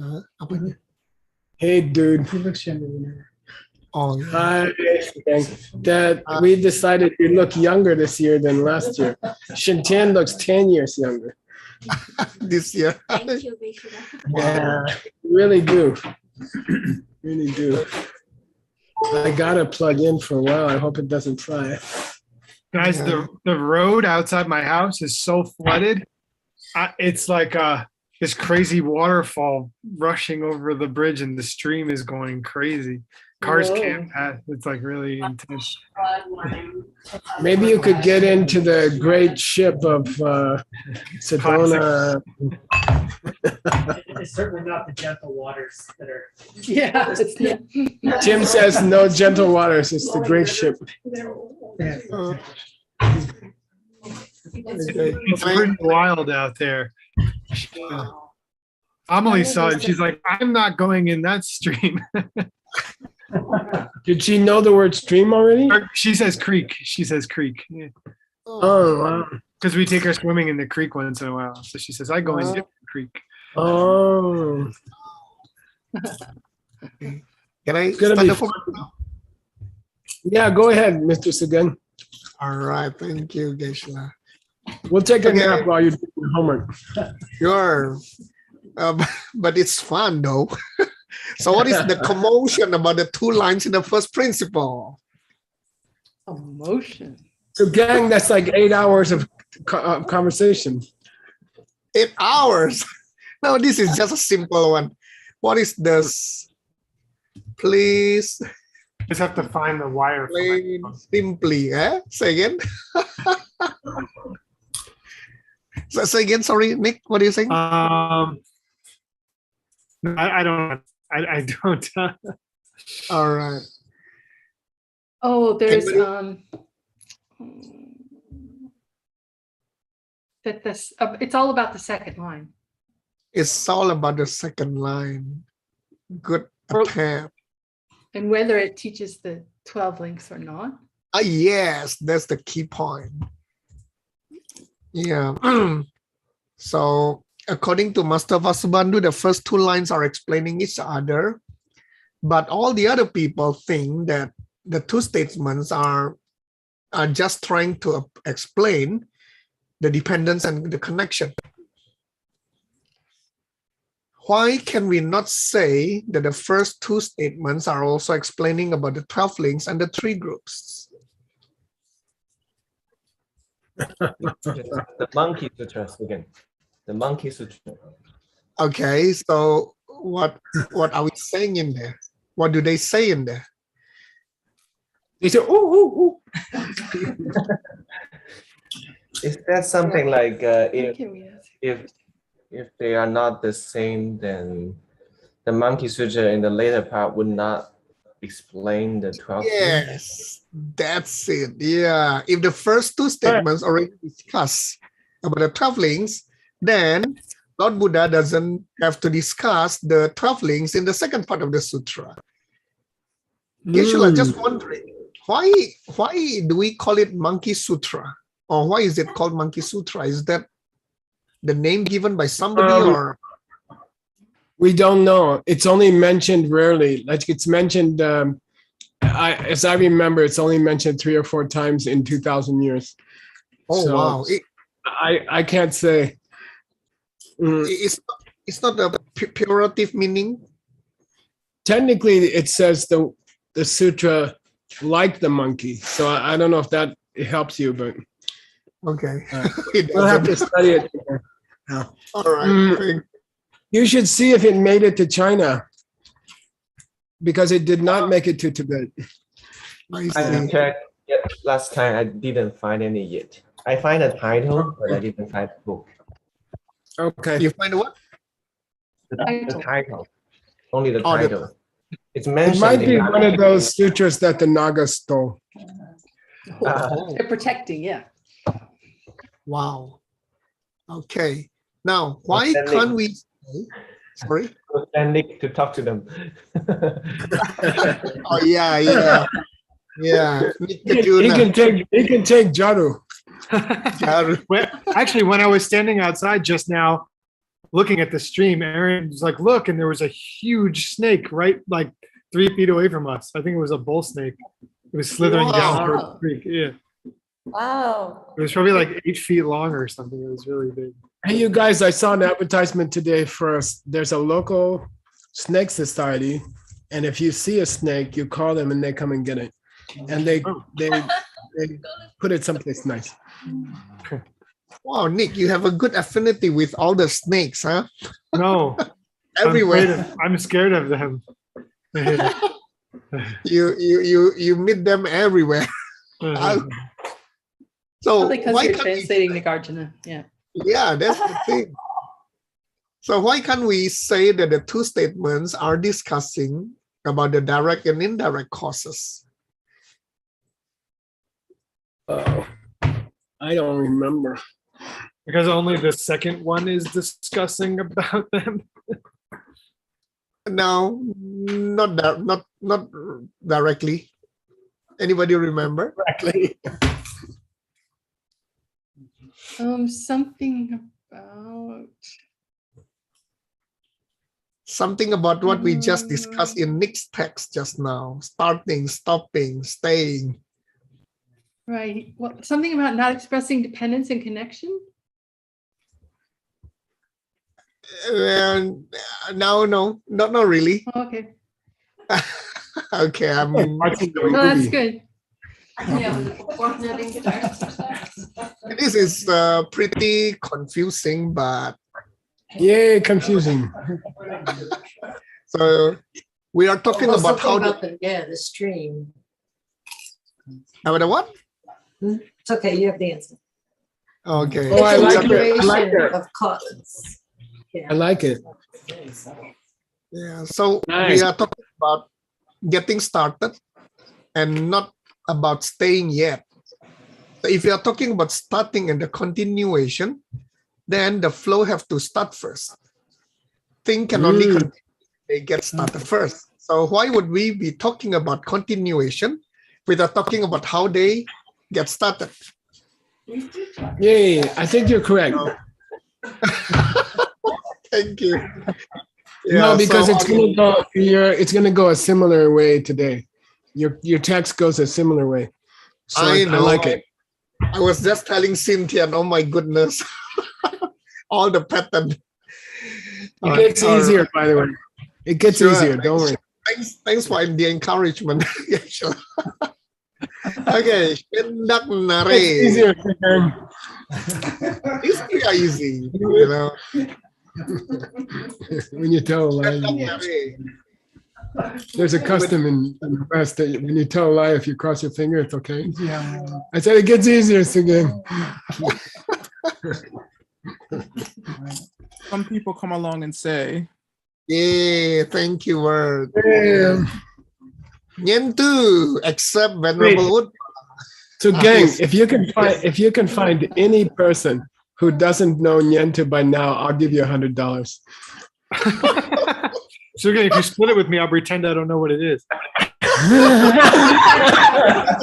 Apanya? Hey, dude. He looks younger than ever. Oh, yeah. Hi, gang. That we decided you look younger this year than last year. Shintian looks 10 years younger. This year. Thank you, Vishnu. Yeah, you really do. Really do. I gotta plug in for a while. I hope it doesn't fry. Guys, Yeah. the road outside my house is so flooded. It's like this crazy waterfall rushing over the bridge, and the stream is going crazy. Cars can't pass. It's like really intense. Maybe you could get into the great ship of Sedona. It's certainly not the gentle waters that are. Yeah. Tim says no gentle waters. It's the great ship. Uh, It's pretty wild out there. Amelie saw it. She's like, I'm not going in that stream. Did she know the word stream already? She says creek. She says creek. Yeah. Oh, wow. Because we take her swimming in the creek once in a while. So she says, I go in the creek. Oh. Can I gonna start be the phone? Yeah, go ahead, Mr. Sagan. All right. Thank you, Geshe-la. We'll take a Okay. nap while you're doing your homework. Sure. But it's fun, though. So what is the commotion about the two lines in the first principle? Emotion. So, gang, that's like 8 hours of conversation. 8 hours. No, this is just a simple one. What is this? Please, Just have to find the wire. for my plain, phone. simply. Say again. Say again. Sorry, Nick. What are you saying? No, I don't. I don't. All right. Oh, there's Anybody? it's all about the second line. It's all about the second line. Good Bro- attempt. And whether it teaches the 12 links or not. Yes, that's the key point. Yeah. So according to Master Vasubandhu, the first two lines are explaining each other, but all the other people think that the two statements are just trying to explain the dependence and the connection. Why can we not say that the first two statements are also explaining about the 12 links and the three groups? The monkey sutra again. The monkey sutra. Okay, so what are we saying in there? What do they say in there? They say, ooh, ooh, ooh. Is that something like Can we ask? if they are not the same, then the monkey sutra in the later part would not explain the 12 links? Yes, that's it. Yeah, if the first two statements already discuss about the 12 links, then Lord Buddha doesn't have to discuss the 12 links in the second part of the sutra. Geshe-la, just wondering, why do we call it Monkey Sutra? Or why is it called Monkey Sutra? Is that the name given by somebody or? We don't know. It's only mentioned rarely. Like it's mentioned, as I remember, it's only mentioned 3 or 4 times in 2,000 years. Oh, So, wow. I can't say. It's not a pejorative meaning. Technically, it says the sutra like the monkey. So I don't know if that helps you, but Okay. we'll have to study it. All right. You should see if it made it to China, because it did not make it to Tibet. I I see. checked last time. I didn't find any yet. I find a title, but I didn't find the book. Okay. You find what? The title. Only the Oh, the- title. It's It mentioned. might be in one of those sutras that the Nagas stole. They're protecting, yeah. Wow. Okay. Now, why Outstanding. can't we say, sorry? And Nick to talk to them. Oh, yeah. Nick He Kajuna. can take Jaru. Jaru. Actually, when I was standing outside just now, looking at the stream. Aaron was like, look, and there was a huge snake right like 3 feet away from us. I think it was a bull snake. It was slithering down Wow. towards the creek. Yeah. Wow. It was probably like 8 feet long or something. It was really big. Hey, you guys, I saw an advertisement today for us. There's a local snake society. And if you see a snake, you call them and they come and get it. And they put it someplace nice. Wow, Nick, you have a good affinity with all the snakes, huh? No. Everywhere. I'm scared of them. You meet them everywhere. So Probably because why you're can't we, translating Nagarjuna. Yeah. yeah, that's the thing. So why can't we say that the two statements are discussing about the direct and indirect causes? Oh, I don't remember. Because only the second one is discussing about them. No, not directly. Anybody remember? Correctly. Something about what we just discussed in Nick's text just now. Starting, stopping, staying. Right. Well, something about not expressing dependence and connection. No, not really. Oh, okay. Okay, I'm Watching the No, that's movie. good. this is pretty confusing, but Yay, confusing. so we are talking about how the stream. about the what? It's okay, you have the answer. Okay. Oh, I like it. I Continuation like it. of cause. I like it. Yeah, so Nice. we are talking about getting started and not about staying yet. So if you are talking about starting and the continuation, then the flow have to start first. Thing can only continue if they get started first. So why would we be talking about continuation without talking about how they get started? Yay, I think you're correct. Thank you. No, because so- it's gonna go a similar way today. Your text goes a similar way. So I know. like it. I was just telling Cynthia, and oh my goodness, all the pattern. It gets easier, by the way. It gets Sure. easier. Don't worry. Thanks for the encouragement. Yeah, sure. Okay, hendak It's nare. easier. Sugeng. It's pretty easy, you know. When you tell a lie, Hendak nare. there's a custom in the West that when you tell a lie, if you cross your finger, it's okay. I said it gets easier again. Some people come along and say, Yeah, thank you, word. Yeah. Nyentu, except Venerable Wood. So, gang, yes. if you can find any person who doesn't know Nyentu by now, I'll give you $100. So again, if you split it with me, I'll pretend I don't know what it is. That's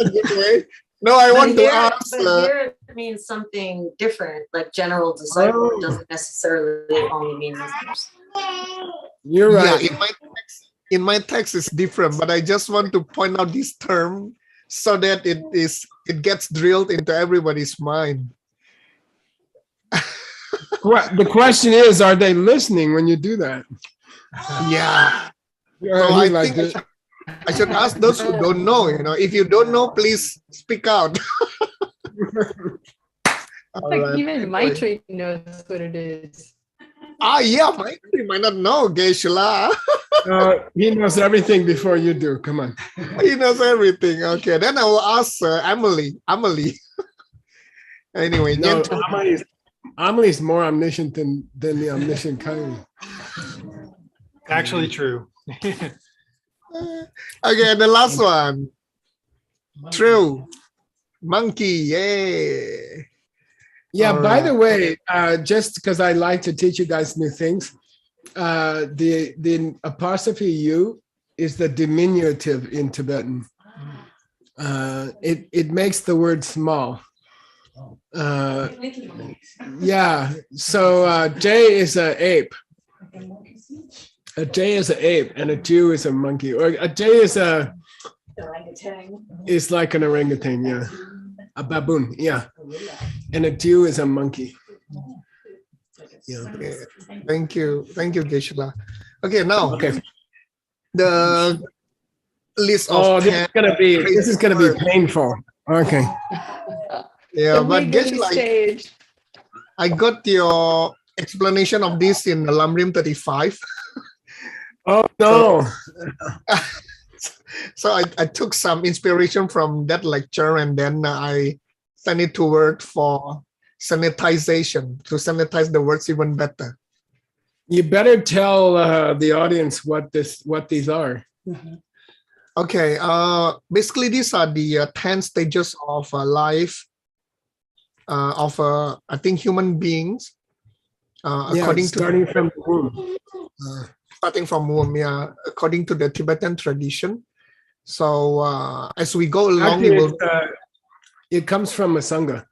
a good way. No, I want to ask. Here it means something different, like general disciple doesn't necessarily only mean this. You're right. Yeah, in my text it's different, but I just want to point out this term so that it gets drilled into everybody's mind. The question is, are they listening when you do that? Yeah. Or So he I like think it? I should ask those who don't know. If you don't know, please speak out. All Like right. even Maitri knows what it is. Yeah, you might not know, Geshe-la. He knows everything before you do. Come on. He knows everything. Okay, then I will ask Emily. Anyway, No, Nyentu. Amelie's more omniscient than the omniscient Kylie. Actually true. Okay, the last one. True. Monkey, yay. Yeah, All by right. the way, just because I like to teach you guys new things, the apostrophe U is the diminutive in Tibetan. It makes the word small. Yeah. So J is an ape. A J is an ape, and a Jew is a monkey. Or a J is like an orangutan. Yeah. A baboon. Yeah. And a Jew is a monkey. Yeah. Okay. Thank you, Geshe-la. Okay, now Okay. the list of Oh, 10 this is gonna be painful. Okay. Yeah, The but legally Geshe-la, stage. I got your explanation of this in the Lamrim 35. Oh no. So I took some inspiration from that lecture, and then I sent it to Word for sanitization, to sanitize the words even better. You better tell the audience what these are. Okay, basically these are the 10 stages of life of I think human beings, according to starting from the womb. starting from womb, yeah, according to the Tibetan tradition. So as we go along, Actually, it comes from a sangha.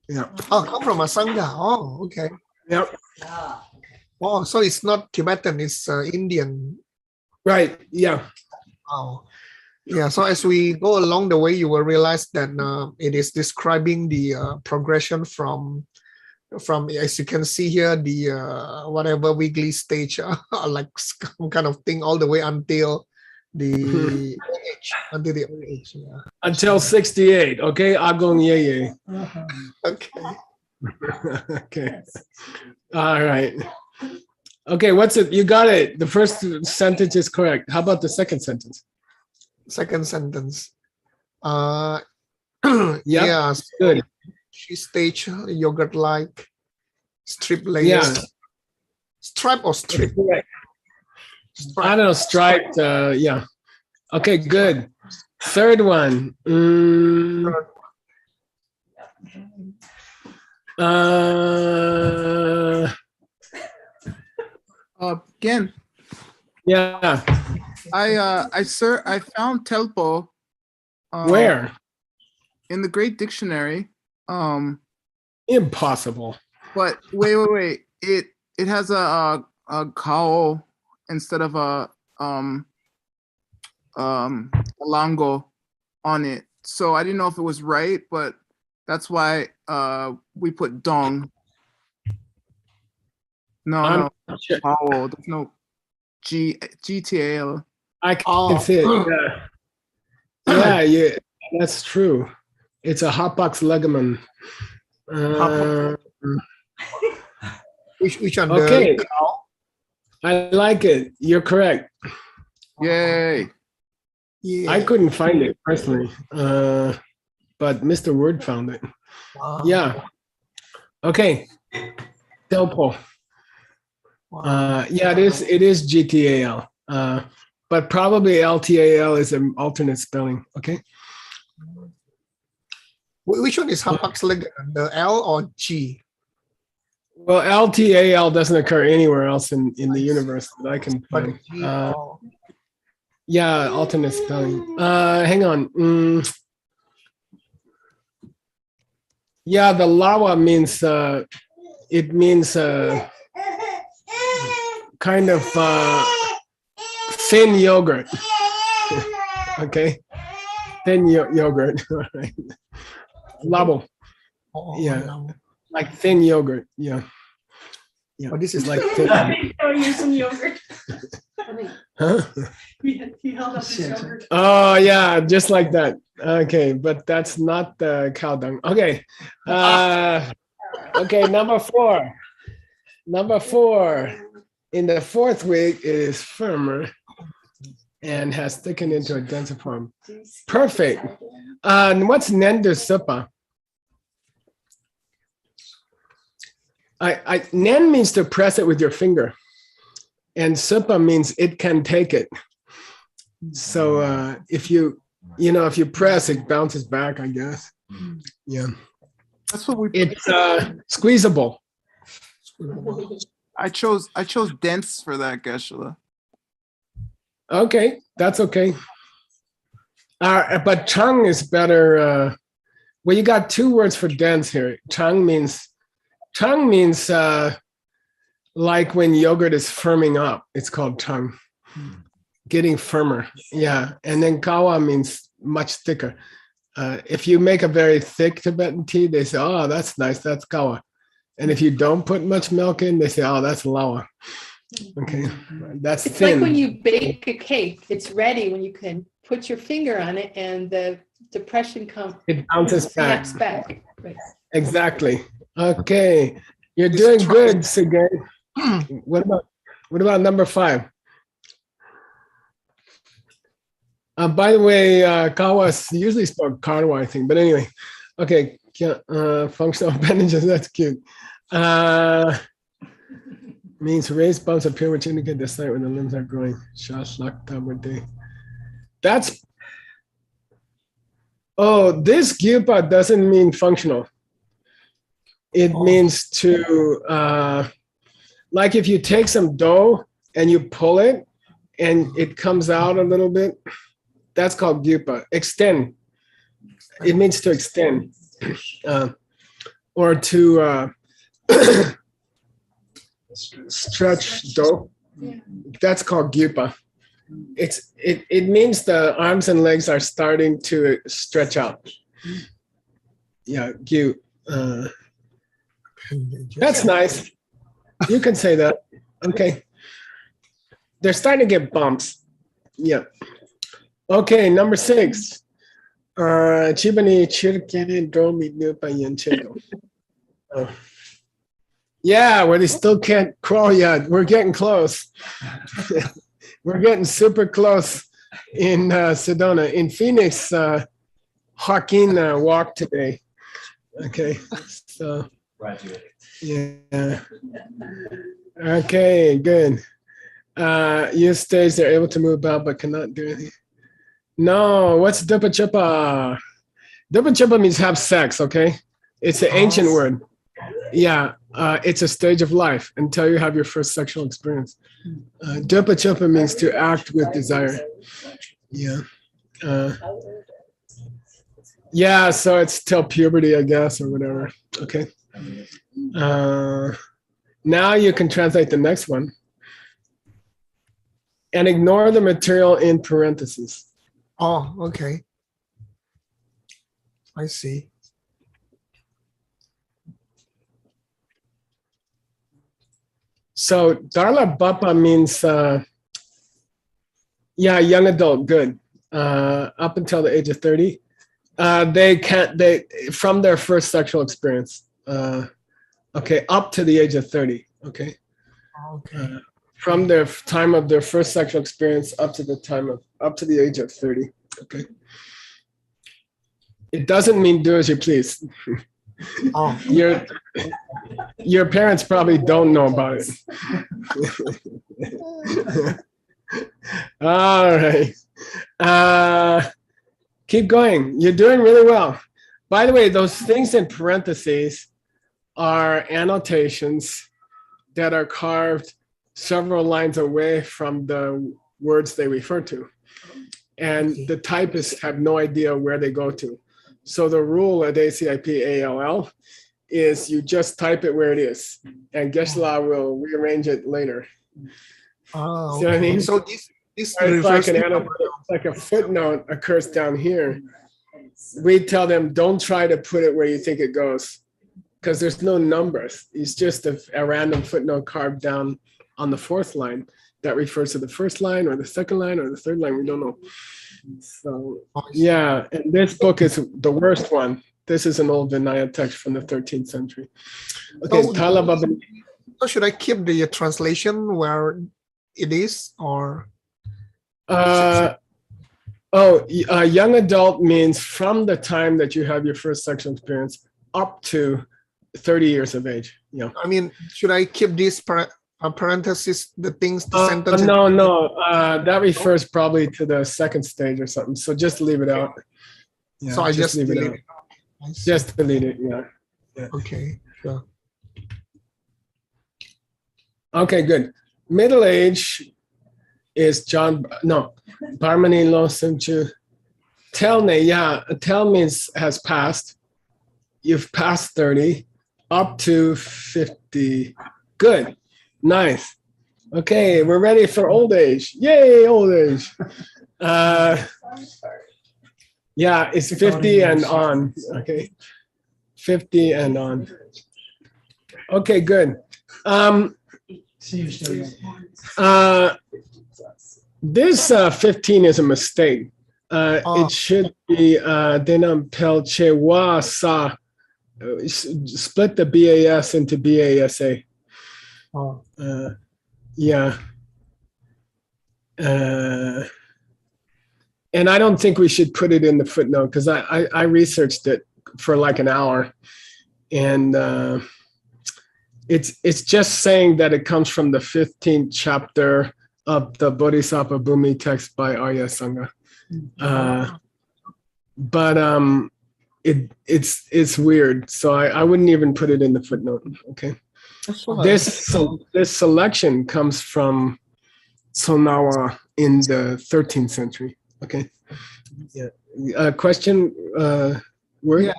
Yeah. Oh, come from a sangha. Oh, okay. Yep. Oh, so it's not Tibetan, it's Indian. Right. Yeah. Oh, yeah. So as we go along the way, you will realize that it is describing the progression from, as you can see here, the whatever wiggly stage, like some kind of thing, all the way until the old age, until the old age. Yeah. Until 68. Okay. Agong Yeye. Okay. Okay. All right. Okay. What's it? You got it. The first sentence is correct. How about the second sentence? Second sentence. Yep. Yeah. So Good. she stage yogurt-like strip layers. Yeah. Stripe or strip? Correct. I don't know. Striped. Yeah. Okay. Good. Third one. Again, Yeah. I found telpo. Where? In the Great Dictionary. Impossible. But wait. It has a kao instead of a longo on it. So I didn't know if it was right, but that's why we put dong. No, Sure. kao. There's no GTAL. I can see it. Yeah, that's true. It's a hotbox ligament. Which one? Okay. I like it. You're correct. Yay. Yeah. I couldn't find it personally, but Mr. Word found it. Wow. Yeah. Okay. Delpo. Wow. Yeah, it is GTAL. But probably LTAL is an alternate spelling. Okay. Which one is Hapax ligament? The L or G? Well, LTAL doesn't occur anywhere else in the universe that I can But find. G, Yeah, alternate spelling. Hang on. Yeah, the lava means it means kind of thin yogurt. Okay, thin yogurt. Right. Labo. Yeah, like thin yogurt. Yeah. Yeah. Oh, this is Like thin. Oh, use some yogurt. Huh? He held up his yogurt. Oh yeah, just like that. Okay, but that's not the cow dung. Okay. Okay, number four. Number four. In the fourth week, it is firmer and has thickened into a denser form. Perfect. And what's Nender Supa? Nen means to press it with your finger, and Supa means it can take it. So if you press, it bounces back, I guess. Yeah. That's what we. It's squeezable. I chose dense for that, Geshe-la. Okay, that's okay. But Chung is better Well, you got two words for dense here. Chang means like when yogurt is firming up. It's called chang, getting firmer. Yeah, and then kawa means much thicker. If you make a very thick Tibetan tea, they say, "Oh, that's nice. That's kawa." And if you don't put much milk in, they say, "Oh, that's lawa." Okay, that's It's thin. like when you bake a cake, it's ready when you can put your finger on it and the depression comes. It bounces back. Snaps back. Right. Exactly. Okay, you're doing good, Sugeng. What about number 5? By the way, kawa is usually spelled karwa, I think. But anyway, okay. Functional appendages. That's cute. Means raised bumps appear which indicate the site when the limbs are growing. That's. Oh, this gyupa doesn't mean functional. It means to, like if you take some dough and you pull it and it comes out a little bit, that's called gyupa. Extend. It means to extend. Or to stretch dough. That's called gyupa. It means the arms and legs are starting to stretch out. Yeah, gyu. That's nice. You can say that. Okay. They're starting to get bumps. Yeah. Okay, number 6. Chibani chirkene dromi nupa yanchego. Yeah, where they still can't crawl yet. We're getting close. We're getting super close in Sedona. In Phoenix, Joaquin walked today. Okay, so. Yeah. Okay, good. You stage they're able to move about but cannot do anything. No, what's dupa chupa? Dupa chupa means have sex, okay? It's an ancient word. Yeah, it's a stage of life until you have your first sexual experience. Dupa chupa means to act with desire. Yeah. Yeah, so it's till puberty, I guess, or whatever. Okay. Now you can translate the next one. And ignore the material in parentheses. Oh, okay. I see. So Darla Bapa means, young adult, good. Up until the age of 30. They from their first sexual experience. Okay, up to the age of 30. Okay. Okay. From their time of their first sexual experience up to the age of 30. Okay. It doesn't mean do as you please. Oh. Your parents probably don't know about it. All right. Keep going. You're doing really well. By the way, those things in parentheses are annotations that are carved several lines away from the words they refer to. And the typists have no idea where they go to. So the rule at ACIP-ALL is you just type it where it is, and Geshe-la will rearrange it later. Oh, See what I mean? So this it's like a footnote occurs down here. We tell them, don't try to put it where you think it goes, because there's no numbers. It's just a random footnote carved down on the 4th line that refers to the 1st line or the 2nd line or the 3rd line. We don't know. So yeah, and this book is the worst one. This is an old Vinaya text from the 13th century. Okay, so should I keep the translation where it is, or? Young adult means from the time that you have your first sexual experience up to 30 years of age. Yeah. I mean, should I keep this parenthesis, the things, the sentence? No. That refers probably to the 2nd stage or something. So just leave it out. Yeah, so I just leave delete it out. it. Just delete it. Yeah. Okay. Sure. Okay, good. Middle age is Parmani Lo Simchu. Telne, yeah. Tel means has passed. you've passed 30, up to 50. Good. Nice. Okay, we're ready for old age. Yay, old age. Yeah, it's 50 and on. Okay. 50 and on. Okay, good. This 15 is a mistake. It should be denam pel che wa sa. Split the BAS into BASA. Yeah. And I don't think we should put it in the footnote because I researched it for like an hour, and it's just saying that it comes from the 15th chapter of the Bodhisattva Bhumi text by Arya Sangha. But it's weird, so I wouldn't even put it in the footnote. Okay. This selection comes from Sonawa in the 13th century. Okay. Yeah. Question. Word? Yeah.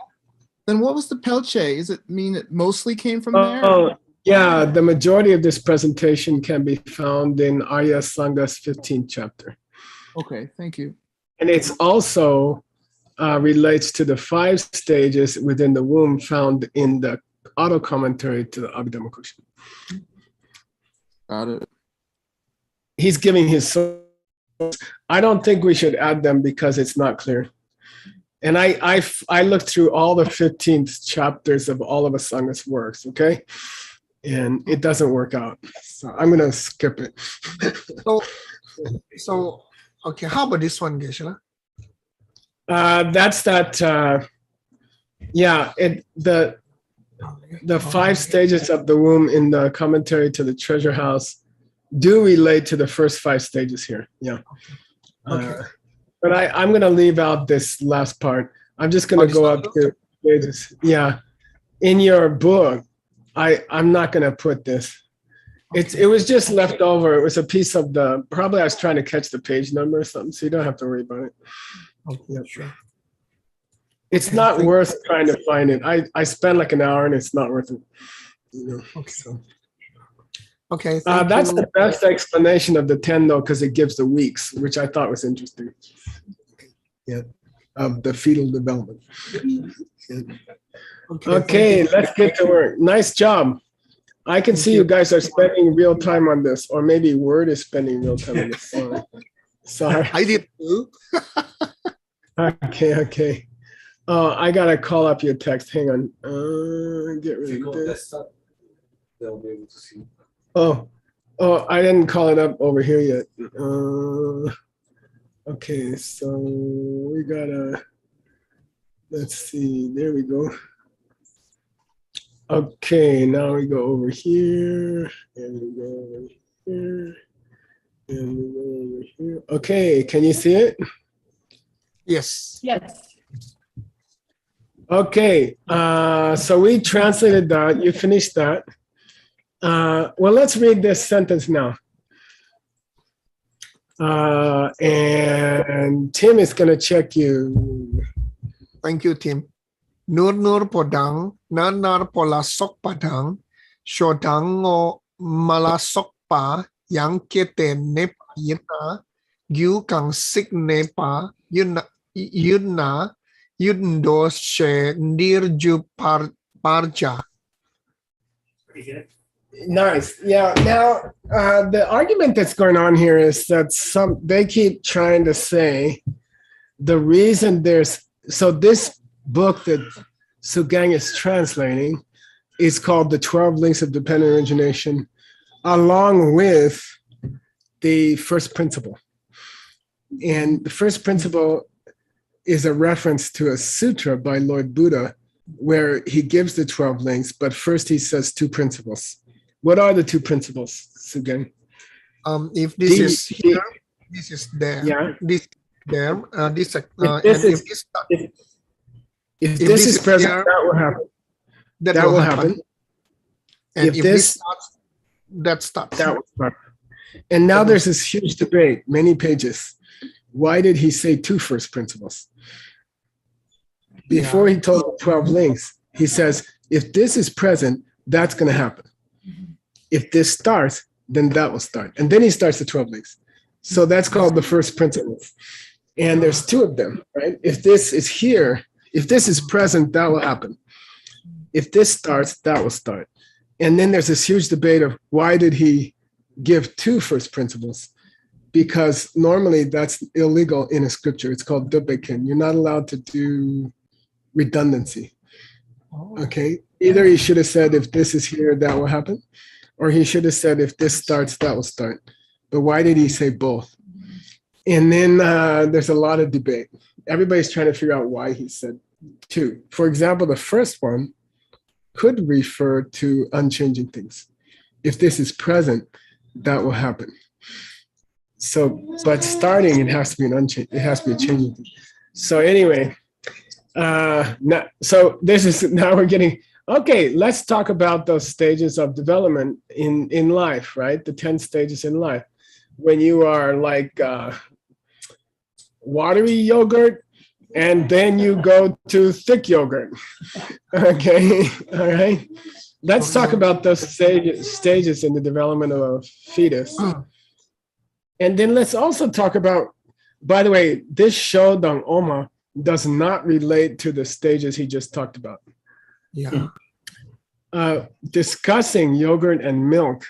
Then what was the pelche? Does it mean it mostly came from there? Oh, yeah. The majority of this presentation can be found in Arya Sangha's 15th chapter. Okay, thank you. And it's also relates to the 5 stages within the womb found in the auto commentary to the Abhidhamma Kosha. Got it. He's giving his source. I don't think we should add them because it's not clear. And I looked through all the 15th chapters of all of Asangha's works, okay? And it doesn't work out. So I'm going to skip it. So, okay, how about this one, Geshe-la? That's that, yeah, the 5 stages of the womb in the commentary to the Treasure House do relate to the first 5 stages here. Yeah. Okay. But I'm going to leave out this last part. I'm just going to go up to stages. Yeah. In your book, I'm not going to put this. It was just left over. It was a piece of probably I was trying to catch the page number or something, so you don't have to worry about it. Okay, yeah, sure. It's not worth trying to find it. I spent like an hour and it's not worth it. Okay. So. Okay. That's the best explanation of the 10 though, because it gives the weeks, which I thought was interesting. Yeah, of the fetal development. Okay, let's get to work. Nice job. I can see you guys are spending real time on this, or maybe Word is spending real time on this. Sorry. I did too. Okay. I gotta call up your text. Hang on. Get rid of this. They'll be able to see. Oh, I didn't call it up over here yet. Okay, so we gotta, let's see, there we go. Okay, now we go over here, and we go over here, and we go over here. Okay, can you see it? Yes. Yes. Okay, so we translated that, you finished that. Well, let's read this sentence now. And Tim is going to check you. Thank you, Tim. Nur podang, nar pola sok padang, shodango malasok pa, yang kete nep yina, gyu kang sik nepa, yuna, yundo she ndirju parja. Pretty good. Nice. Yeah. Now, the argument that's going on here is that they keep trying to say the reason so this book that Sugeng is translating is called The 12 Links of Dependent Origination, along with the first principle. And the first principle is a reference to a sutra by Lord Buddha where he gives the 12 links, but first he says 2 principles. What are the 2 principles, Sugeng? If this is here, this is there. Yeah. This there. If this is present, here, that will happen. That will happen. And if this starts, that stops. That will start. And now there's this huge debate, many pages. Why did he say 2 first principles? Before he told the 12 links, He says, if this is present, that's going to happen. If this starts, then that will start. And then he starts the 12 links. So that's called the first principles. And there's two of them, right? If this is here, if this is present, that will happen. If this starts, that will start. And then there's this huge debate of why did he give two first principles? Because normally that's illegal in a scripture. It's called dubekin. You're not allowed to do redundancy. Okay? Either he should have said, if this is here, that will happen. Or he should have said, if this starts, that will start. But why did he say both? And then there's a lot of debate. Everybody's trying to figure out why he said two. For example, the first one could refer to unchanging things. If this is present, that will happen. So, but starting, it has to be an unchanging, it has to be a changing thing. So anyway, so this is, now we're getting, okay, let's talk about those stages of development in life, right? The 10 stages in life. When you are like watery yogurt, and then you go to thick yogurt. Okay, all right. Let's talk about those stages in the development of a fetus. And then let's also talk about, by the way, this Shodong Oma does not relate to the stages he just talked about. Yeah. Discussing yogurt and milk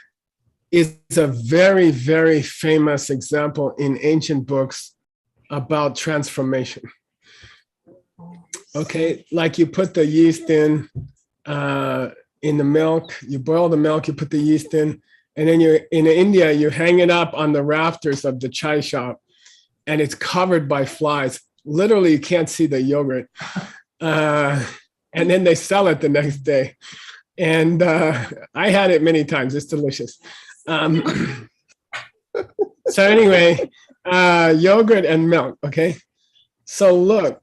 is a very, very famous example in ancient books about transformation. Okay, like you put the yeast in the milk, you boil the milk, you put the yeast in, and then you in India, you hang it up on the rafters of the chai shop, and it's covered by flies. Literally, you can't see the yogurt. And then they sell it the next day. And I had it many times. It's delicious. So anyway, yogurt and milk, okay? So look,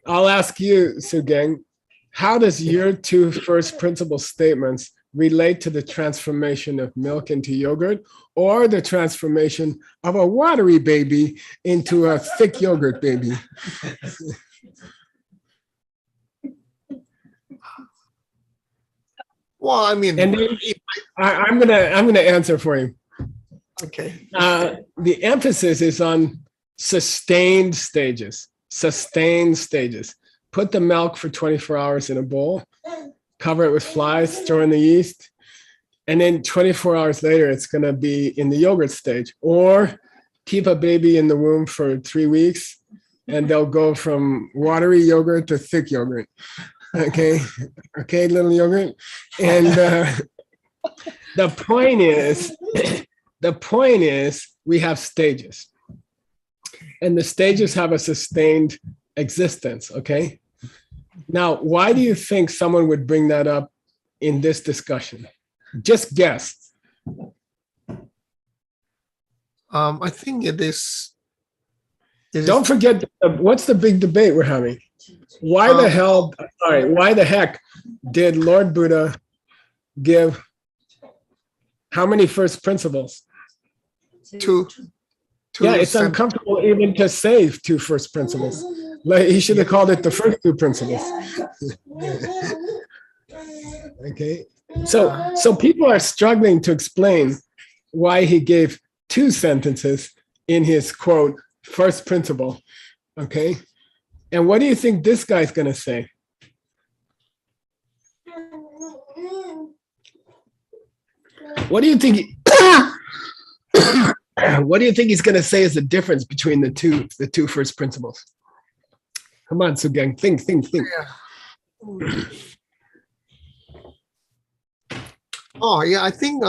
I'll ask you, Sugeng, how does your two first principle statements relate to the transformation of milk into yogurt or the transformation of a watery baby into a thick yogurt baby? Well, I mean, And then I'm gonna answer for you. okay. The emphasis is on sustained stages. Sustained stages. Put the milk for 24 hours in a bowl, cover it with flies, throw in the yeast, and then 24 hours later, it's going to be in the yogurt stage. Or keep a baby in the womb for 3 weeks, and they'll go from watery yogurt to thick yogurt. Okay, okay, little yogurt. And the point is, we have stages. And the stages have a sustained existence, okay? Now, why do you think someone would bring that up in this discussion? Just guess. I think it is. Don't forget, what's the big debate we're having? Why the heck did Lord Buddha give how many first principles? Two. Yeah, it's uncomfortable even to say two first principles. Like he should have called it the first two principles. Okay, so people are struggling to explain why he gave two sentences in his quote first principle. Okay, and what do you think this guy's gonna say? What do you think? What do you think he's going to say is the difference between the two first principles? Come on, Sugeng, think. Yeah. Oh, yeah, I think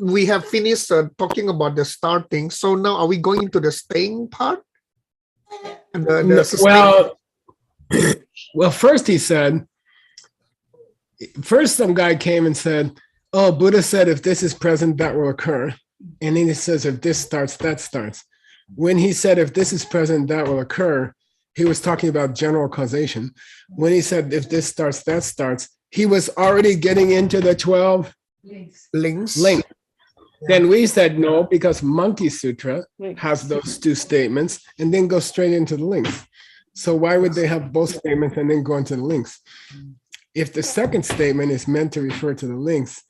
we have finished talking about the starting. So now are we going into the staying part? And well, first he said, some guy came and said, oh, Buddha said, if this is present, that will occur. And then he says, if this starts, that starts. When he said, if this is present, that will occur, he was talking about general causation. When he said, if this starts, that starts, he was already getting into the 12 links. Yeah. Then we said no, because Monkey Sutra has those two statements and then go straight into the links. So why would they have both statements and then go into the links? If the second statement is meant to refer to the links,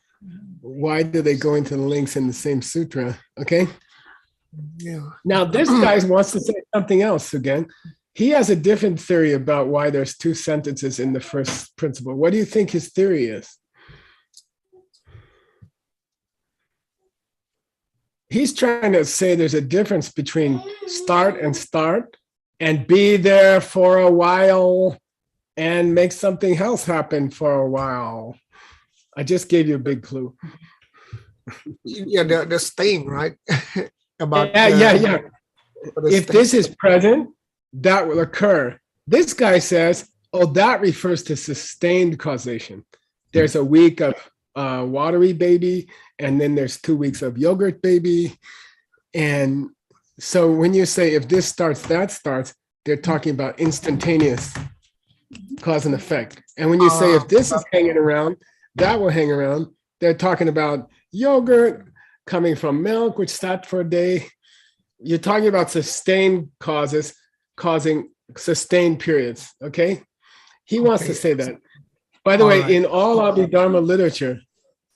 why do they go into the links in the same sutra? Okay. Yeah. Now this guy wants to say something else again. He has a different theory about why there's two sentences in the first principle. What do you think his theory is? He's trying to say there's a difference between start and be there for a while and make something else happen for a while. I just gave you a big clue. Yeah, the staying, right? About yeah. the If staying. this is present, that will occur. This guy says, oh, that refers to sustained causation. There's a week of watery baby, and then there's 2 weeks of yogurt baby. And so when you say if this starts, that starts, they're talking about instantaneous cause and effect. And when you say if this is hanging around, that will hang around, they're talking about yogurt coming from milk, which sat for a day. You're talking about sustained causes causing sustained periods, okay? He wants to say that. By the way, in all Abhidharma literature,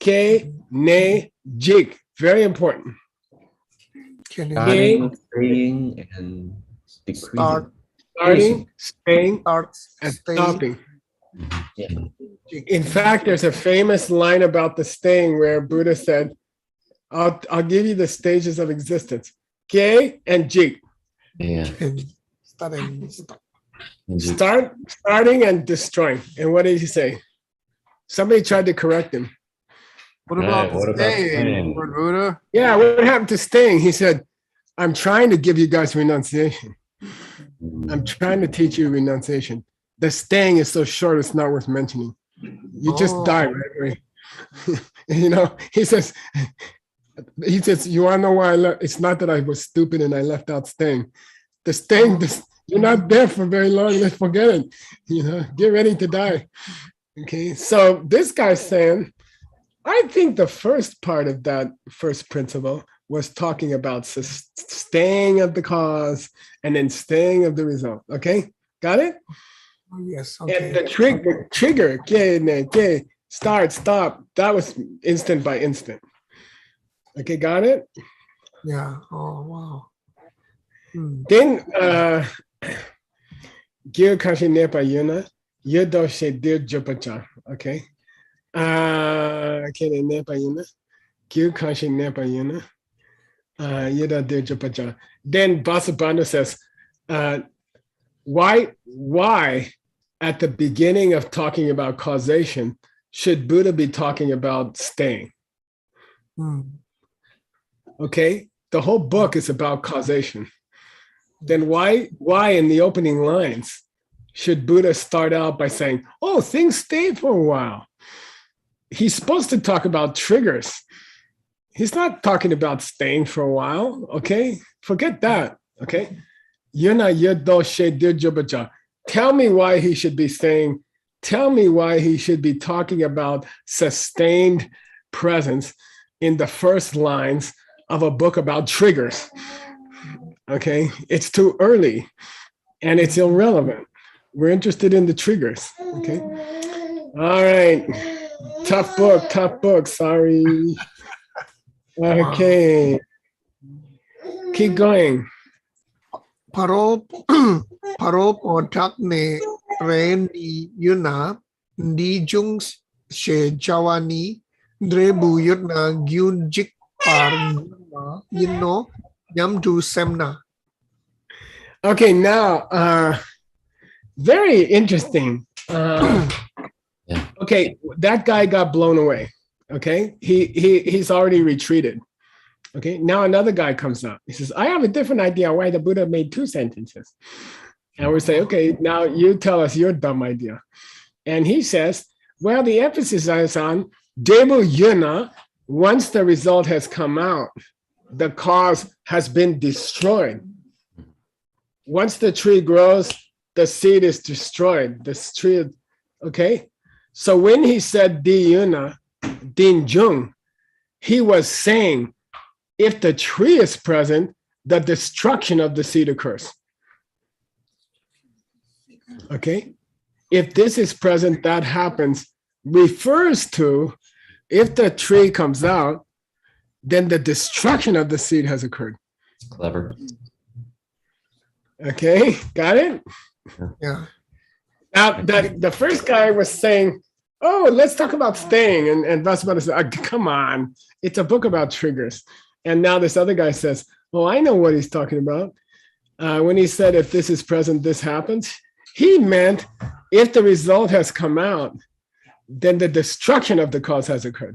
ke, ne, jig, very important. Can you Starting, staying, and decreasing. Starting, staying, start, and stay, stopping. Yeah. In fact, there's a famous line about the staying where Buddha said, I'll give you the stages of existence, ke and jig. Yeah. start and stop. Starting and destroying. And what did he say? Somebody tried to correct him. What about What about staying, staying? Lord Buddha? Yeah, what happened to staying? He said, I'm trying to give you guys renunciation. I'm trying to teach you renunciation. The staying is so short, it's not worth mentioning. You just die right away. You know, he says, you want to know why I left? It's not that I was stupid and I left out staying. The staying, you're not there for very long. Let's forget it. You know, get ready to die. Okay, so this guy's saying, I think the first part of that first principle was talking about staying of the cause and then staying of the result. Okay, got it? Yes. And Okay. the trigger, okay, start, stop, that was instant by instant. Okay, got it? Yeah. Oh wow. Then Gil Kashi Nepa Yuna, Yudo She Dir Jupacha. Okay. Okay, Nepa Yuna, Gil Kashi Nepa Yuna, Yudo Dir Jupacha. Then Vasubandhu says, why at the beginning of talking about causation should Buddha be talking about staying? Okay, the whole book is about causation. Then why in the opening lines should Buddha start out by saying, oh, things stay for a while? He's supposed to talk about triggers. He's not talking about staying for a while, okay? Forget that, okay? Tell me why he should be saying, tell me why he should be talking about sustained presence in the first lines of a book about triggers. Okay, it's too early and it's irrelevant. We're interested in the triggers. Okay, all right, tough book, sorry. Okay, keep going. Paro podak ne ren di yuna di jung she jawani drebu yutna gyun jik par yino yam du semna. Okay, now very interesting. Okay, that guy got blown away. Okay, he's already retreated. Okay, now another guy comes up. He says, I have a different idea why the Buddha made 2 sentences. And we say, okay, now you tell us your dumb idea. And he says, well, the emphasis is on Debu Yuna. Once the result has come out, the cause has been destroyed. Once the tree grows, the seed is destroyed. The tree, okay? So when he said Di Yuna, Din Jung, he was saying, if the tree is present, the destruction of the seed occurs. Okay. If this is present, that happens, refers to if the tree comes out, then the destruction of the seed has occurred. Clever. Okay, got it? Yeah. Now, the first guy was saying, oh, let's talk about staying. And Vasubandhu said, come on, it's a book about triggers. And now this other guy says, oh, I know what he's talking about. When he said, if this is present, this happens, he meant if the result has come out, then the destruction of the cause has occurred.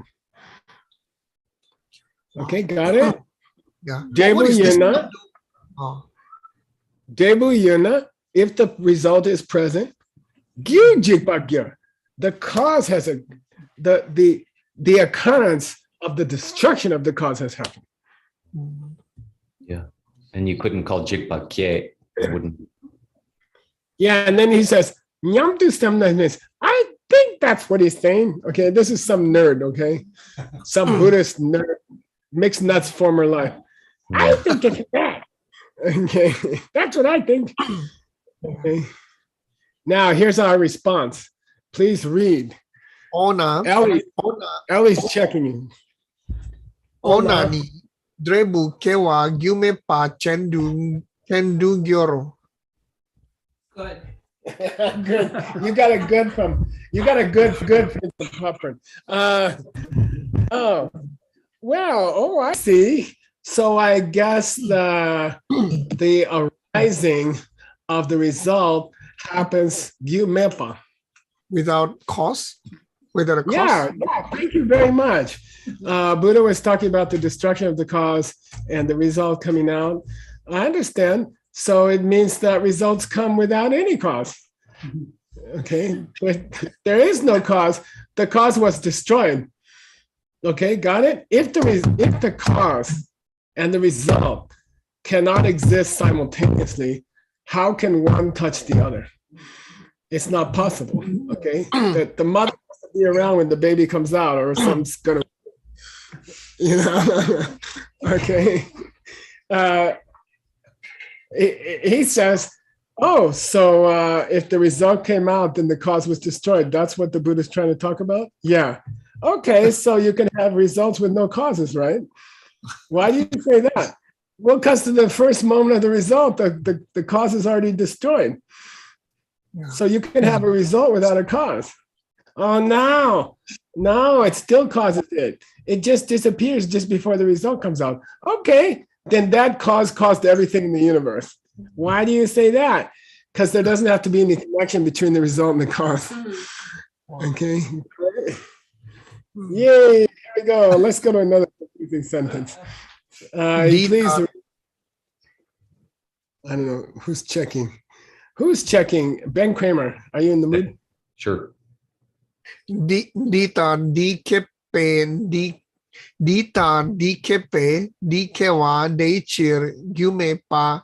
Okay, got it? Yeah. Debu What is this? Yuna, Oh, Debu Yuna, if the result is present, Gyu Jikpakya, the cause has the occurrence of the destruction of the cause has happened. Yeah. And you couldn't call Jigpa Kye. It wouldn't. Yeah, and then he says, Nyamtu Stamna. I think that's what he's saying. Okay, this is some nerd, okay? Some Buddhist nerd, mixed nuts former life. I think it's that. Okay, that's what I think. Okay. Now, here's our response. Please read. Ona, Ellie's checking you. Ona ni drebu kewa gume pa chendu gyoro. Good. Good. You got a good from Puffer. I see. So I guess the arising of the result happens Gyumepa. Without cause? Without a cause? Yeah, thank you very much. Buddha was talking about the destruction of the cause and the result coming out. I understand. So it means that results come without any cause. Okay, but there is no cause. The cause was destroyed. Okay, got it? If the cause and the result cannot exist simultaneously, how can one touch the other? It's not possible. Okay, the mother has to be around when the baby comes out, or something's gonna, Okay. He says, oh, so if the result came out, then the cause was destroyed. That's what the Buddha is trying to talk about? Yeah. Okay, so you can have results with no causes, right? Why do you say that? Well, because to the first moment of the result, the cause is already destroyed. So you can have a result without a cause. Oh, no, it still causes it. It just disappears just before the result comes out. Okay, then that cause caused everything in the universe. Why do you say that? Because there doesn't have to be any connection between the result and the cause. Okay. Yay, here we go. Let's go to another confusing sentence. Please. I don't know who's checking. Who's checking? Ben Kramer, are you in the mood? Sure. Ditan dikepe dikewa deichir gumepa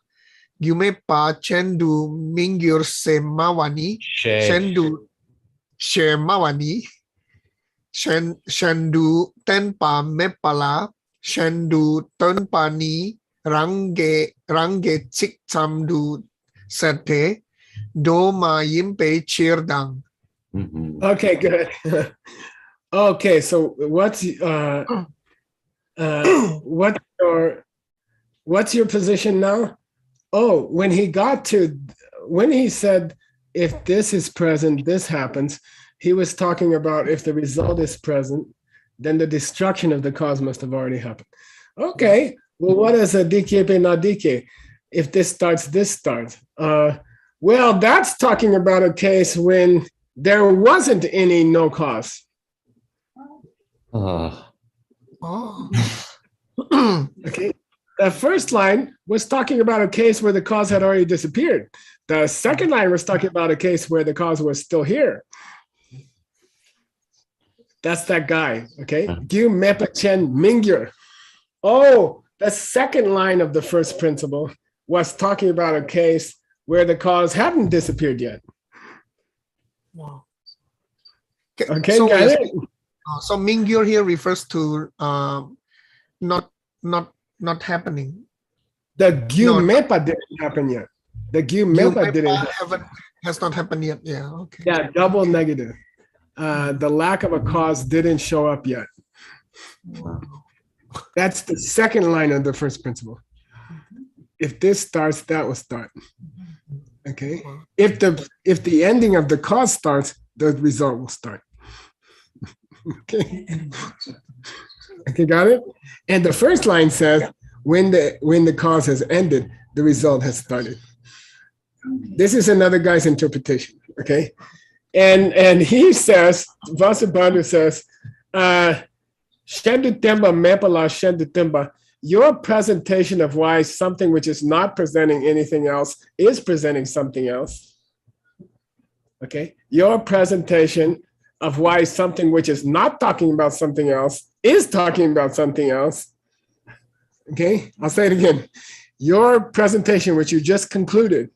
chendu mingyur semawani shendu shemawani shendu tenpa mepala shendu tenpani range chik chamdu sate doma yimpe chirdang. Okay, good. Okay, so what's your position now? Oh, when he said if this is present, this happens, he was talking about if the result is present, then the destruction of the cause must have already happened. Okay, well, what is a dikepe na dike? If this starts, this starts. Well, that's talking about a case when there wasn't any no cause. Okay. The first line was talking about a case where the cause had already disappeared. The second line was talking about a case where the cause was still here. That's that guy. Okay. Gyu Mepa Chen Mingyur. Oh, the second line of the first principle was talking about a case where the cause hadn't disappeared yet. Wow. Okay, so, got it? So Mingyur here refers to not happening. The Gyu Mepa didn't happen yet. The Gyumepa didn't. Has not happened yet. Yeah. Okay. Yeah, double negative. The lack of a cause didn't show up yet. That's the second line of the first principle. If this starts, that will start. Okay. If the ending of the cause starts, the result will start. Okay. Okay, got it? And the first line says, when the cause has ended, the result has started. This is another guy's interpretation. Okay. And he says, Vasubandhu says, Shendutemba Mepala Shendutemba, your presentation of why something which is not presenting anything else is presenting something else. Okay. Your presentation of why something which is not talking about something else is talking about something else. Okay. I'll say it again. Your presentation, which you just concluded,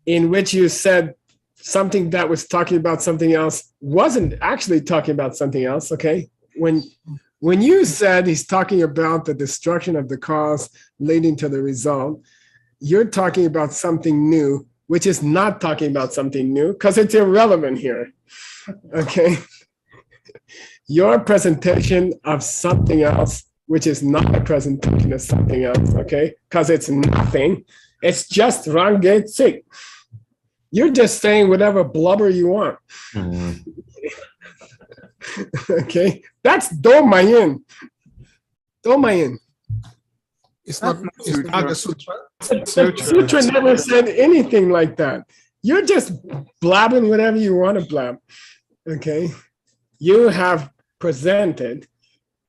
in which you said something that was talking about something else wasn't actually talking about something else. Okay. When you said he's talking about the destruction of the cause leading to the result, you're talking about something new, which is not talking about something new because it's irrelevant here. Okay. Your presentation of something else, which is not a presentation of something else, okay? Because it's nothing. It's just Range Sik. You're just saying whatever blubber you want. Okay, that's Do Mayin. Do Mayin. It's not the sutra. The sutra never said anything like that. You're just blabbing whatever you want to blab. Okay, you have presented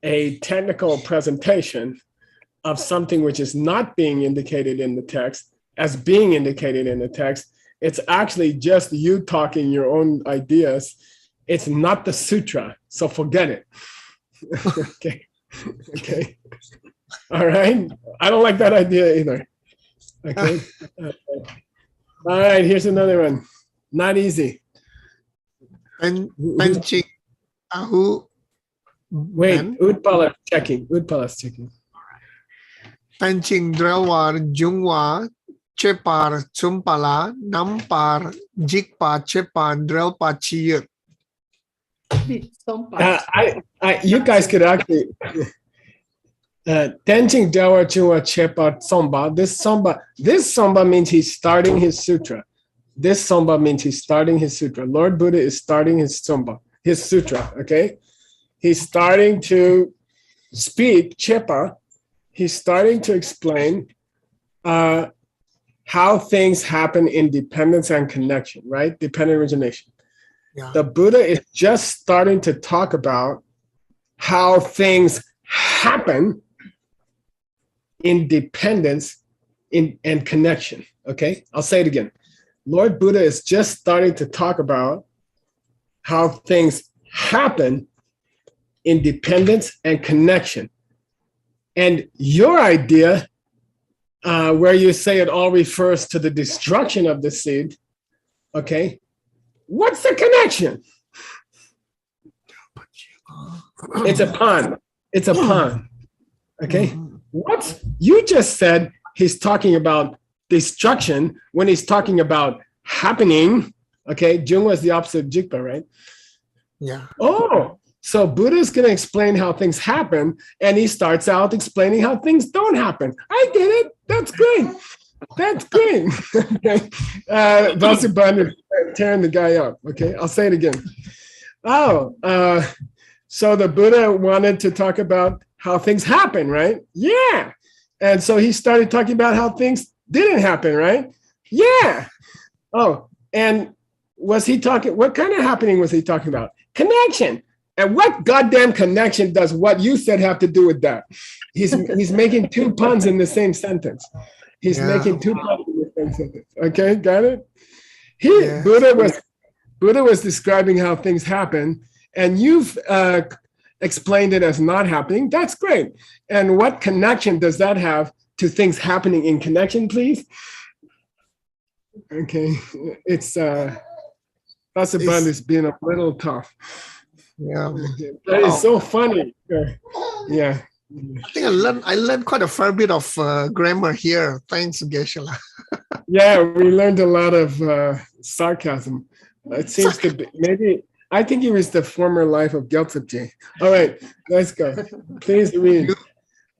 a technical presentation of something which is not being indicated in the text as being indicated in the text. It's actually just you talking your own ideas. It's not the sutra, so forget it. Okay. Okay. All right. I don't like that idea either. Okay. All right. Here's another one. Not easy. Panching Ahu. Wait. Utpala's checking. Utpala's checking. Panching Drelwar Jungwa Chepar Chumpala Nampar Jikpa Chepan Drelpa Chiyut. You guys could actually Tenjing Dawa Chua Chepa Somba. This Somba means he's starting his sutra. This Somba means he's starting his sutra. Lord Buddha is starting his Somba, his sutra. Okay, he's starting to speak Chepa. He's starting to explain how things happen in dependence and connection, right? Dependent origination. Yeah. The Buddha is just starting to talk about how things happen in dependence and connection. Okay, I'll say it again. Lord Buddha is just starting to talk about how things happen in dependence and connection. And your idea, where you say it all refers to the destruction of the seed, okay, what's the connection? It's a pond. It's a pond. Okay. What? You just said he's talking about destruction when he's talking about happening. Okay. Jungwa is the opposite of Jigpa, right? Yeah. Oh, so Buddha's going to explain how things happen, and he starts out explaining how things don't happen. I get it. That's great. That's great. Okay. Vasubandhu tearing the guy up. Okay, I'll say it again. Oh, so the Buddha wanted to talk about how things happen, right? Yeah. And so he started talking about how things didn't happen, right? Yeah. Oh, and was he talking, what kind of happening was he talking about? Connection. And what goddamn connection does what you said have to do with that? He's making two puns in the same sentence. He's making two puns in the same sentence. Okay, got it? Buddha was describing how things happen, and you've explained it as not happening. That's great. And what connection does that have to things happening in connection, please? Okay, it's Vasubandhu is being a little tough. Yeah, that is so funny. Yeah. I think I learned quite a fair bit of grammar here. Thanks, Geshe-la. Yeah, we learned a lot of sarcasm. It seems to be maybe. I think it was the former life of Gyaltsab. All right, let's go. Please read.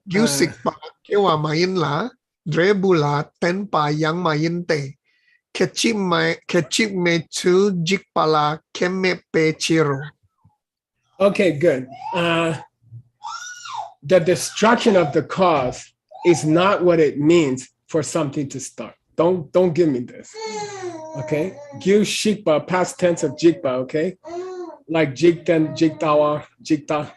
Yusik pa kewa main la, drebula ten pa yang main te. Kechip me tu jikpala keme pe chiro. Okay, good. The destruction of the cause is not what it means for something to start. Don't give me this. Okay? Gyu shikpa, past tense of jikpa, okay? Like jikten, jiktawa, jikta.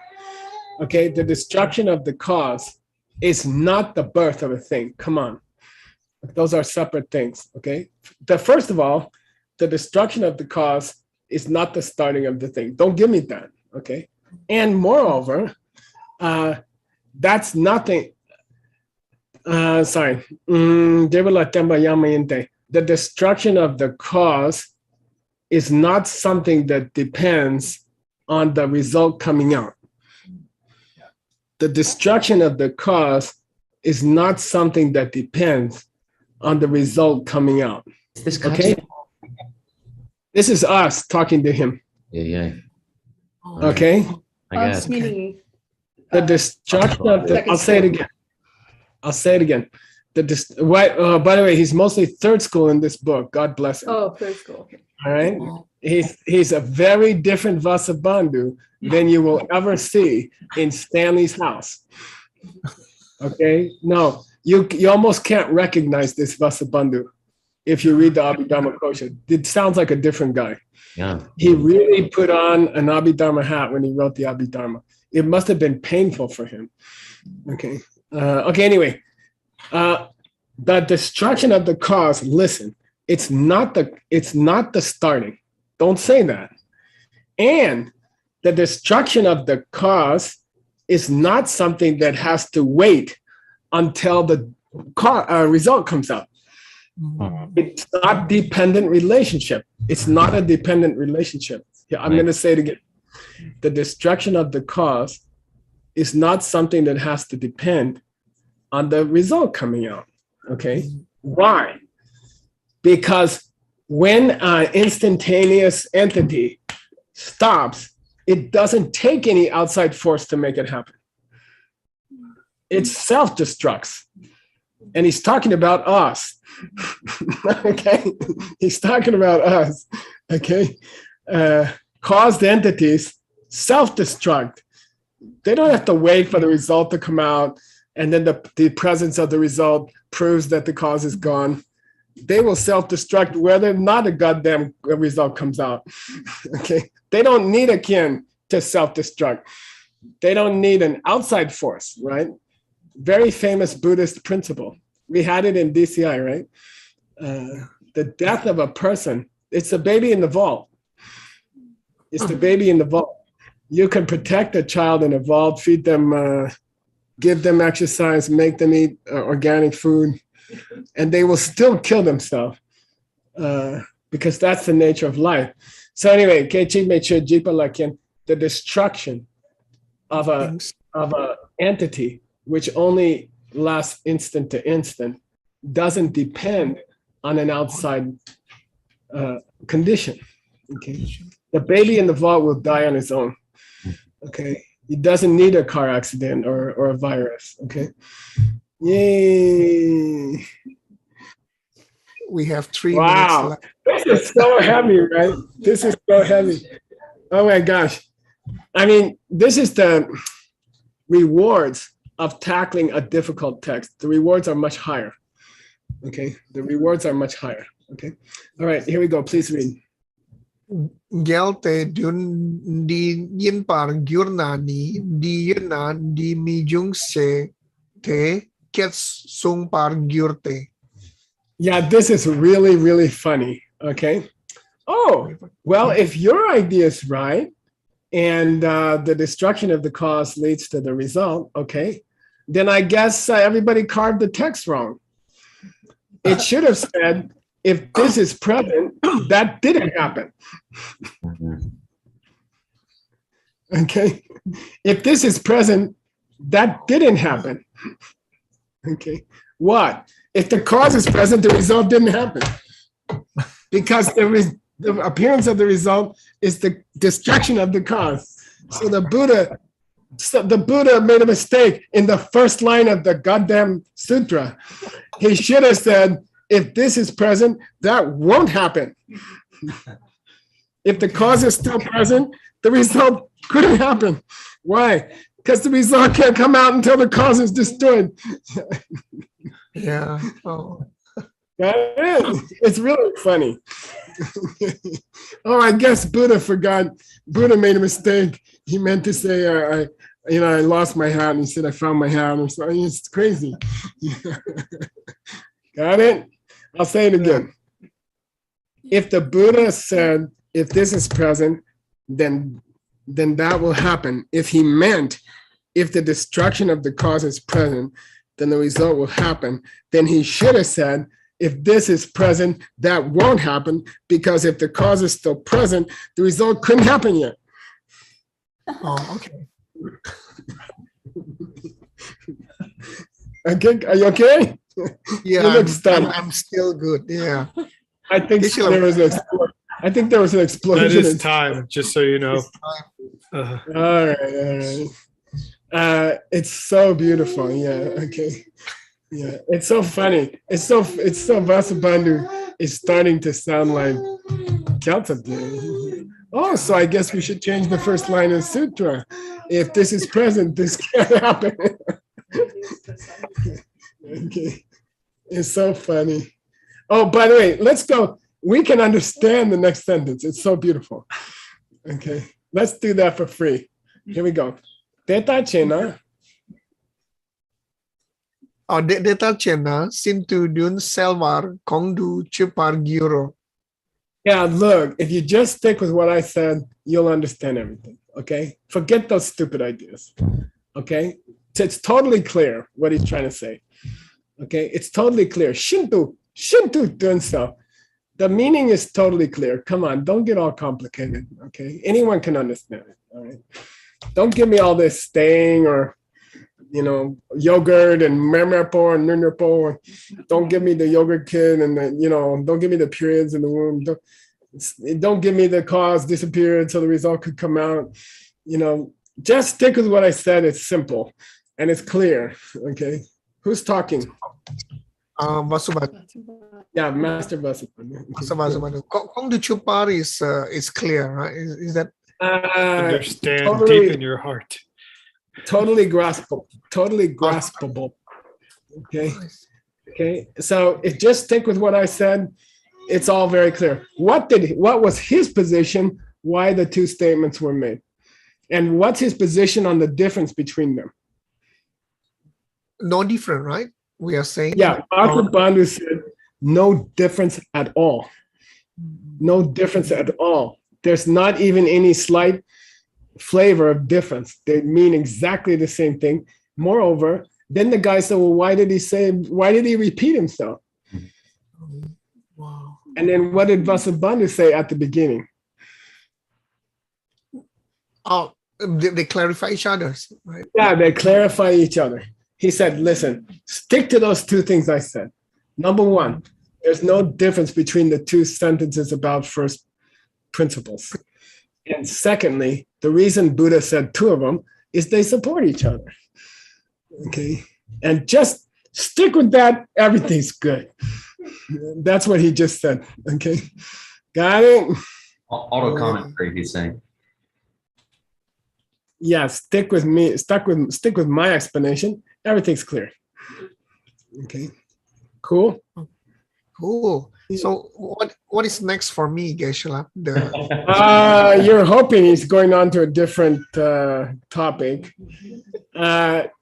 Okay, the destruction of the cause is not the birth of a thing. Come on. Those are separate things, okay? First of all, the destruction of the cause is not the starting of the thing. Don't give me that, okay? And moreover, that's nothing. The destruction of the cause is not something that depends on the result coming out. The destruction of the cause is not something that depends on the result coming out. Okay? This is us talking to him. Yeah. Okay? I Us guess. meaning The destruction of the, I'll say it again. By the way, he's mostly third school in this book. God bless him. third school. All right. He's a very different Vasubandhu than you will ever see in Stanley's house. Okay. No, you almost can't recognize this Vasubandhu if you read the Abhidharma Kosha. It sounds like a different guy. Yeah. He really put on an Abhidharma hat when he wrote the Abhidharma. It must have been painful for him. Okay. Anyway, the destruction of the cause. Listen, it's not the starting. Don't say that. And the destruction of the cause is not something that has to wait until the result comes out. It's not dependent relationship. It's not a dependent relationship. Yeah, I'm going to say it again. The destruction of the cause is not something that has to depend on the result coming out. Okay. Why? Because when an instantaneous entity stops, it doesn't take any outside force to make it happen. It self-destructs. And he's talking about us. Okay. He's talking about us. Okay. Caused entities self-destruct. They don't have to wait for the result to come out, and then the presence of the result proves that the cause is gone. They will self-destruct whether or not a goddamn result comes out. Okay, they don't need a kin to self-destruct. They don't need an outside force, right? Very famous Buddhist principle. We had it in DCI, right? The death of a person, it's a baby in the vault. It's the baby in the vault. You can protect a child in a vault, feed them, give them exercise, make them eat organic food, and they will still kill themselves because that's the nature of life. So anyway, the destruction of an entity which only lasts instant to instant doesn't depend on an outside condition. Okay, the baby in the vault will die on its own. Okay, he doesn't need a car accident or a virus. Okay, yay! We have 3 Wow, minutes left. this is so heavy, right? This is so heavy. Oh my gosh! I mean, this is the rewards of tackling a difficult text. The rewards are much higher. Okay, the rewards are much higher. Okay, all right, here we go. Please read. Gelte dun di yin par gyurnani di yuna di mi jung se te kets sung par gyurte. Yeah, this is really, really funny. Okay. Oh, well, if your idea is right and the destruction of the cause leads to the result, okay, then I guess everybody carved the text wrong. It should have said, if this is present, that didn't happen. Okay. If this is present, that didn't happen. Okay. What? If the cause is present, the result didn't happen. Because the appearance of the result is the destruction of the cause. So the Buddha made a mistake in the first line of the goddamn sutra. He should have said, if this is present, that won't happen. If the cause is still present, the result couldn't happen. Why? Because the result can't come out until the cause is destroyed. Yeah. Oh. It's really funny. Oh, I guess Buddha forgot. Buddha made a mistake. He meant to say, I lost my hat, and he said, I found my hat or something. It's crazy. Got it? I'll say it again. If the Buddha said, if this is present, then that will happen. If he meant, if the destruction of the cause is present, then the result will happen. Then he should have said, if this is present, that won't happen, because if the cause is still present, the result couldn't happen yet. Oh, okay. Okay, are you okay? Yeah, You look I'm still good. Yeah. I think there was an explosion. That is time, just so you know. All right. It's so beautiful. Yeah. Okay. Yeah. It's so funny. It's so Vasubandhu is starting to sound like Kyaltsa. Oh, so I guess we should change the first line of Sutra. If this is present, this can't happen. Okay. It's so funny. Oh, by the way, let's go. We can understand the next sentence. It's so beautiful. Okay. Let's do that for free. Here we go. Teta Chena. Data Chena, Sintu Dun Selvar, Kongdu Chupar Giro. Yeah, look, if you just stick with what I said, you'll understand everything. Okay? Forget those stupid ideas. Okay? It's totally clear what he's trying to say. Okay? It's totally clear. Shintu Dun Sel. The meaning is totally clear. Come on, don't get all complicated. Okay? Anyone can understand it. All right? Don't give me all this staying or yogurt and mermerpo and nurnerpo. Don't give me the yogurt kid and don't give me the periods in the womb. Don't give me the cause disappeared so the result could come out. Just stick with what I said. It's simple and it's clear. Okay. Who's talking? Vasubandhu. Yeah, Master Vasubandhu. Vasubandhu. Kongdu Chupar is clear, right? Is that? Understand totally, deep in your heart. Totally graspable. Okay. So if just stick with what I said, it's all very clear. What was his position? Why the two statements were made, and what's his position on the difference between them? No different, right? We are saying. Yeah, Vasubandhu said no difference at all. No difference at all. There's not even any slight flavor of difference. They mean exactly the same thing. Moreover, then the guy said, well, why did he repeat himself? Wow. And then what did Vasubandhu say at the beginning? Oh, they clarify each other, right? Yeah, they clarify each other. He said, listen, stick to those two things I said. Number one, there's no difference between the two sentences about first principles. And secondly, the reason Buddha said two of them is they support each other. Okay. And just stick with that. Everything's good. That's what he just said. Okay. Got it? Auto commentary, he's saying. Yeah, stick with me. Stick with my explanation. Everything's clear. Okay. Cool. Cool. So what is next for me, Geshe-la? You're hoping he's going on to a different topic.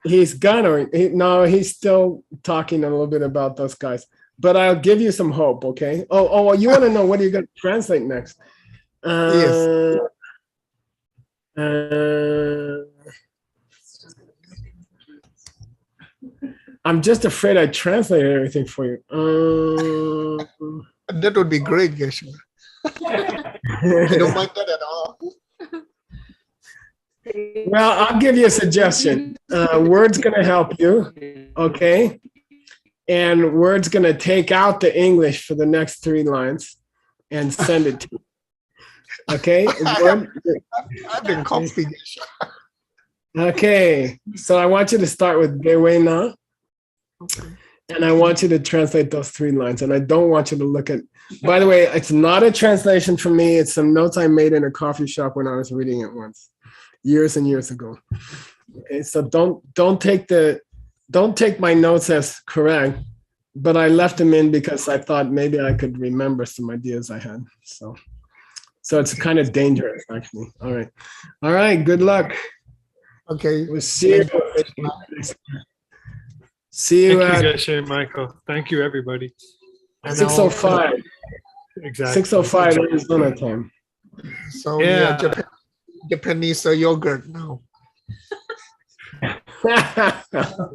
He's still talking a little bit about those guys. But I'll give you some hope, okay? Oh, you want to know what are you going to translate next? Yes. I'm just afraid I translated everything for you. That would be great, Geshe-la. I don't mind that at all. Well, I'll give you a suggestion. Word's going to help you, okay? And Word's going to take out the English for the next 3 lines and send it to you. Okay? I've been confident. Okay. So I want you to start with Bewe Na. And I want you to translate those 3 lines. And I don't want you to look at, by the way, it's not a translation from me. It's some notes I made in a coffee shop when I was reading it once, years and years ago. Okay, so don't take my notes as correct, but I left them in because I thought maybe I could remember some ideas I had. So it's kind of dangerous, actually. All right. Good luck. Okay. We'll see you. See you Thank at you, Geshe Michael. Thank you, everybody. 6:05. Exactly. 6:05 Arizona time. So Yeah. Japanese yogurt now.